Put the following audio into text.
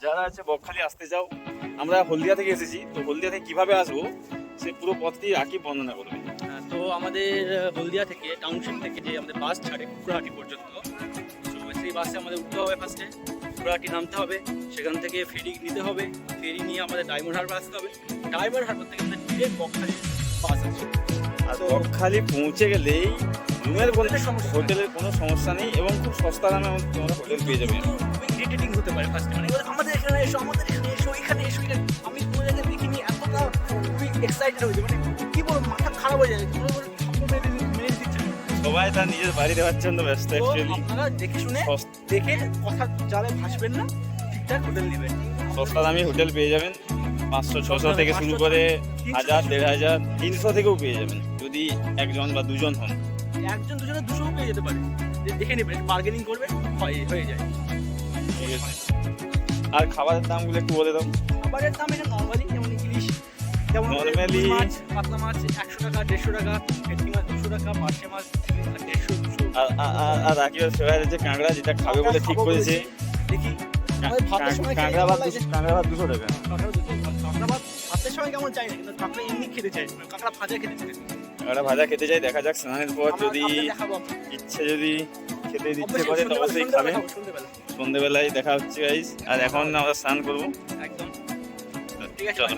যারা আছে বকখালি আসতে চাও, আমরা হলদিয়া থেকে এসেছি, তো হলদিয়া থেকে কিভাবে আসবো সেই পুরো পথটি রাকিব বর্ণনা করবে। তো আমাদের হলদিয়া থেকে টাউনশিপ থেকে যে আমাদের বাস ছাড়ে কুকুরহাটি পর্যন্ত, তো সেই বাসে আমাদের উঠতে হবে। ফার্স্টে কুকুরহাটি নামতে হবে, সেখান থেকে ফেরি নিতে হবে, ফেরি নিয়ে আমাদের ডায়মন্ড হারবার আসতে হবে। ডায়মন্ড হারবার থেকে আমাদের ডিরেক্ট বকখালি বাস আছে। আর বকখালি পৌঁছে গেলেই রুমের হোটেলের কোনো সমস্যা নেই এবং খুব সস্তা দামে তোমরা হোটেল পেয়ে যাবে। ইরিটেটিং হতে পারে ফার্স্টে, মানে আমাদের এখানে এসো, আমাদের এখানে এসো, এখানে এসো। আমি কোনো জায়গায় দেখিনি, এতটা খুবই এক্সাইটেড হয়েছে, মানে কি বলবো, মাথা খারাপ হয়ে যায়। মেনে দিচ্ছে সবাই তার নিজের বাড়ি দেওয়ার জন্য ব্যস্ত। অ্যাকচুয়ালি আপনারা দেখে শুনে দেখে কথা জালে ভাসবেন না, ঠিকঠাক হোটেল নেবেন। সস্তা দামি হোটেল পেয়ে যাবেন, 500-600 থেকে শুরু করে 1000, 1500, 300 থেকেও পেয়ে যাবেন যদি একজন বা দুজন হন। একজন দুজনে 200 পেয়ে যেতে পারে, দেখে নেবেন, বার্গেনিং করবেন, হয়ে যায়। ঠিক আছে, আর খাবারের দামগুলো একটু বলে দাও। খাবারের দাম এটা নর্মালি, যেমন ইলিশ, যেমন নর্মালি মাছ, পাতলা মাছ 100 টাকা, 150 টাকা, ভেটকি মাছ 200 টাকা, পার্শে মাছ 150, 200। আর রাকিবের ফেভারিট যে কাঁকড়া, যেটা খাবে বলে ঠিক করেছে। দেখি আমাদের ভাতের সময় কাঁকড়া ভাত 200 টাকা। কাঁকড়া ভাত ভাতের সময় কেমন চাই না, কিন্তু কাঁকড়া এমনি খেতে চাই, কাঁকড়া ভাজা খেতে চাই। কাঁকড়া ভাজা খেতে চাই, দেখা যাক স্নানের পর যদি যদি খেতে ইচ্ছে করে তো অবশ্যই খাবে। সন্ধ্যেবেলায় দেখা হচ্ছে গাইস, আর এখন আমরা স্নান করবো। একদম ঠিক আছে। চলো।